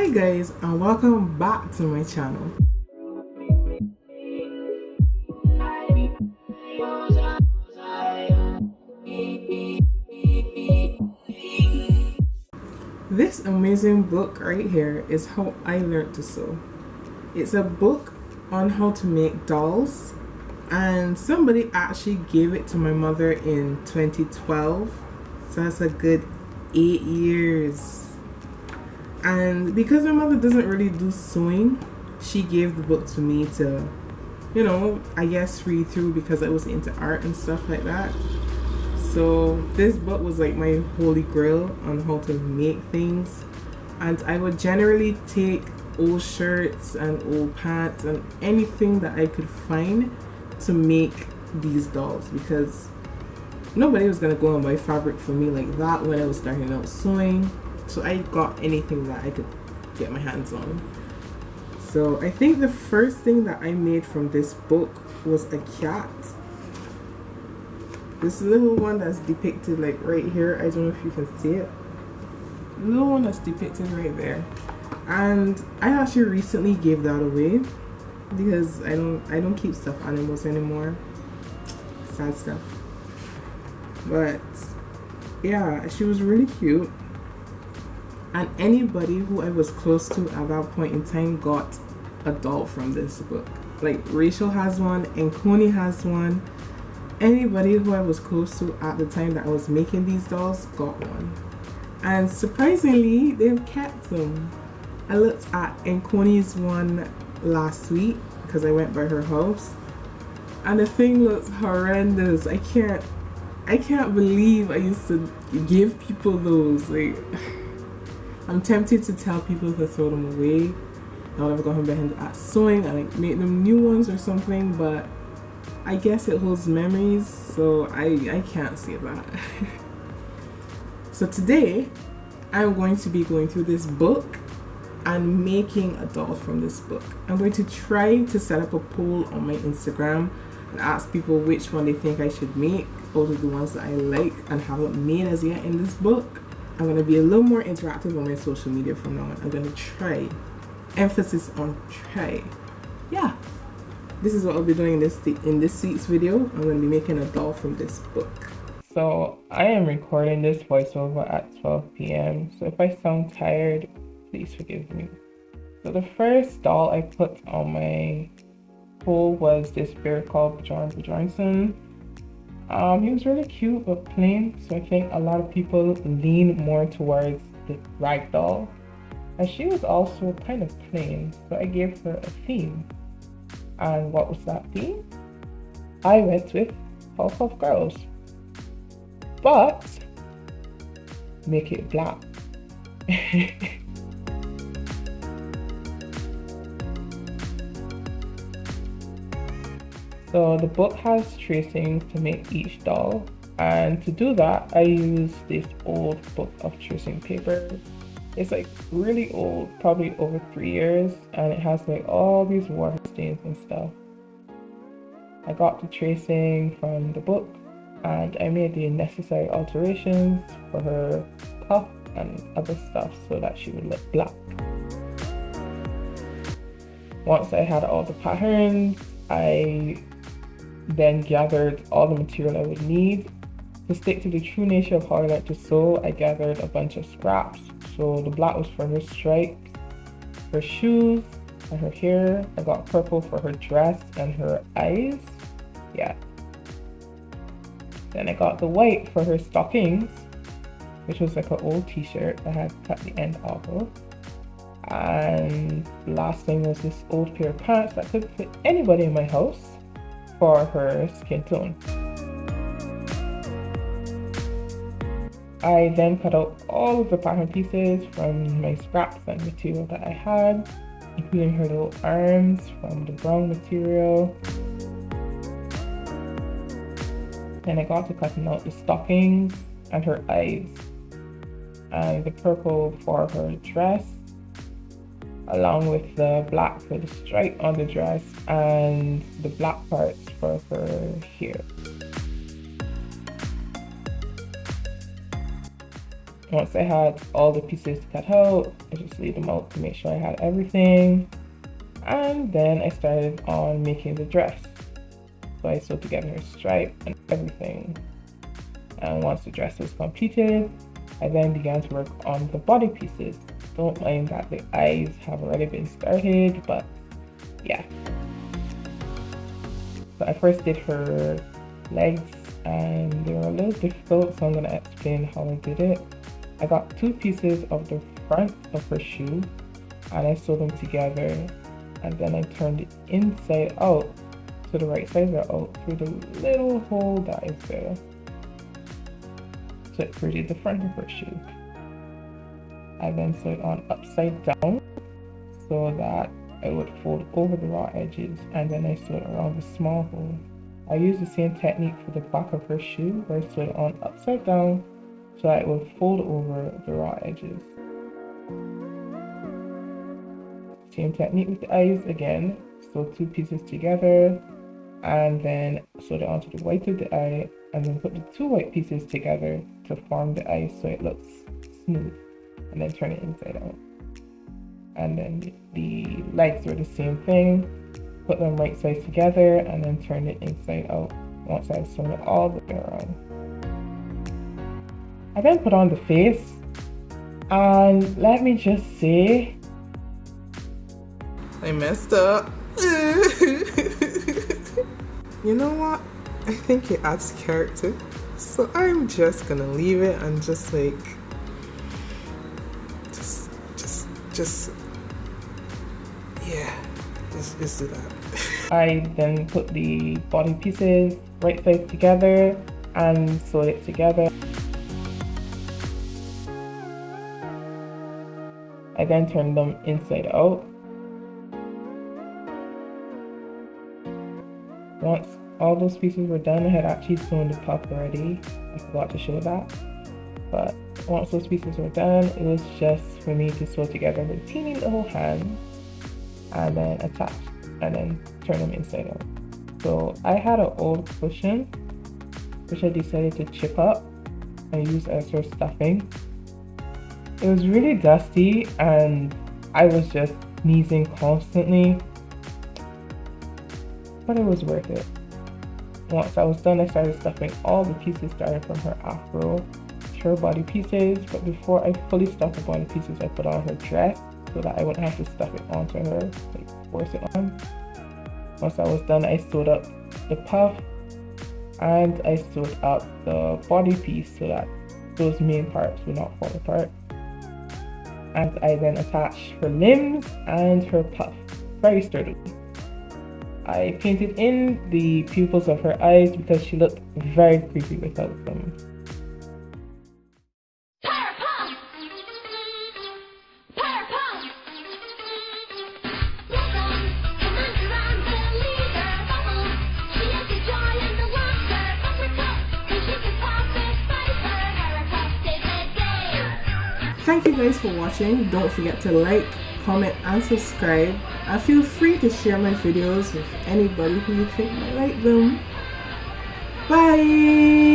Hi guys, and welcome back to my channel. This amazing book right here is How I Learned to Sew. It's a book on how to make dolls, and somebody actually gave it to my mother in 2012, so that's a good 8 years. And because my mother doesn't really do sewing, she gave the book to me to, I guess read through because I was into art and stuff like that. So this book was like my holy grail on how to make things. And I would generally take old shirts and old pants and anything that I could find to make these dolls, because nobody was gonna go and buy fabric for me like that when I was starting out sewing. So I got anything that I could get my hands on. So I think the first thing that I made from this book was a cat. This little one that's depicted like right here. I don't know if you can see it. The little one that's depicted right there. And I actually recently gave that away because I don't keep stuffed animals anymore. Sad stuff. But yeah, she was really cute. And anybody who I was close to at that point in time got a doll from this book. Like Rachel has one and Coney has one. Anybody who I was close to at the time that I was making these dolls got one. And surprisingly, they've kept them. I looked at Coney's one last week because I went by her house, and the thing looks horrendous. I can't believe I used to give people those. Like, I'm tempted to tell people to throw them away. Now I've got him behind at sewing and like make them new ones or something, but I guess it holds memories, so I can't say that. So today I'm going to be going through this book and making a doll from this book. I'm going to try to set up a poll on my Instagram and ask people which one they think I should make out of the ones that I like and haven't made as yet in this book. I'm going to be a little more interactive on my social media from now on. I'm going to try. Emphasis on try. Yeah. This is what I'll be doing in this week's video. I'm going to be making a doll from this book. So I am recording this voiceover at 12 p.m. So if I sound tired, please forgive me. So the first doll I put on my poll was this bear called John Johnson. He was really cute but plain, so I think a lot of people lean more towards the rag doll. And she was also kind of plain, so I gave her a theme. And what was that theme? I went with Powerpuff Girls, but make it black. So the book has tracings to make each doll, and to do that I use this old book of tracing paper. It's like really old, probably over 3 years, and it has like all these water stains and stuff. I got the tracing from the book and I made the necessary alterations for her cuff and other stuff so that she would look black. Once I had all the patterns, I then gathered all the material I would need. To stick to the true nature of how I like to sew, I gathered a bunch of scraps. So the black was for her stripes, her shoes, and her hair. I got purple for her dress and her eyes. Yeah. Then I got the white for her stockings, which was like an old t-shirt that I had cut the end off of. And the last thing was this old pair of pants that could fit anybody in my house for her skin tone. I then cut out all of the pattern pieces from my scraps and material that I had, including her little arms from the brown material. Then I got to cutting out the stockings and her eyes, and the purple for her dress, along with the black for the stripe on the dress and the black parts for her hair. Once I had all the pieces cut out, I just laid them out to make sure I had everything. And then I started on making the dress. So I sewed together her stripe and everything. And once the dress was completed, I then began to work on the body pieces. Don't mind that the eyes have already been started, but yeah. So I first did her legs and they were a little difficult, so I'm gonna explain how I did it. I got 2 pieces of the front of her shoe and I sewed them together, and then I turned it inside out so the right sides are out through the little hole that is there. So it created the front of her shoe. I then sewed on upside down so that I would fold over the raw edges, and then I sewed around the small hole. I used the same technique for the back of her shoe where I sewed on upside down so that it would fold over the raw edges. Same technique with the eyes again. Sew 2 pieces together and then sewed it onto the white of the eye, and then put the 2 white pieces together to form the eye so it looks smooth, and then turn it inside out. And then the legs were the same thing. Put them right sides together and then turn it inside out once I've sewn it all the way around. I then put on the face, and let me just say, I messed up. You know what? I think it adds character, so I'm just gonna leave it and just like, yeah, just do that. I then put the body pieces right sides together and sewed it together. I then turned them inside out. Once all those pieces were done, I had actually sewn the top already. I forgot to show that. But once those pieces were done, it was just for me to sew together the teeny little hand and then attach and then turn them inside out. So I had an old cushion which I decided to chip up and use as her stuffing. It was really dusty and I was just sneezing constantly, but it was worth it. Once I was done, I started stuffing all the pieces starting from her afro to her body pieces, but before I fully stuffed the body pieces, I put on her dress so that I wouldn't have to stuff it onto her, like force it on. Once I was done, I sewed up the puff and I sewed up the body piece so that those main parts would not fall apart. And I then attached her limbs and her puff very sturdily. I painted in the pupils of her eyes because she looked very creepy without them. Powerpuff! Powerpuff! Commander and the leader, Bubble. She is the joy and the wonder of her cup. And she can pop it, fighter. Powerpuff saves the day. Thank you guys for watching. Don't forget to like, comment and subscribe, and feel free to share my videos with anybody who you think might like them. Bye!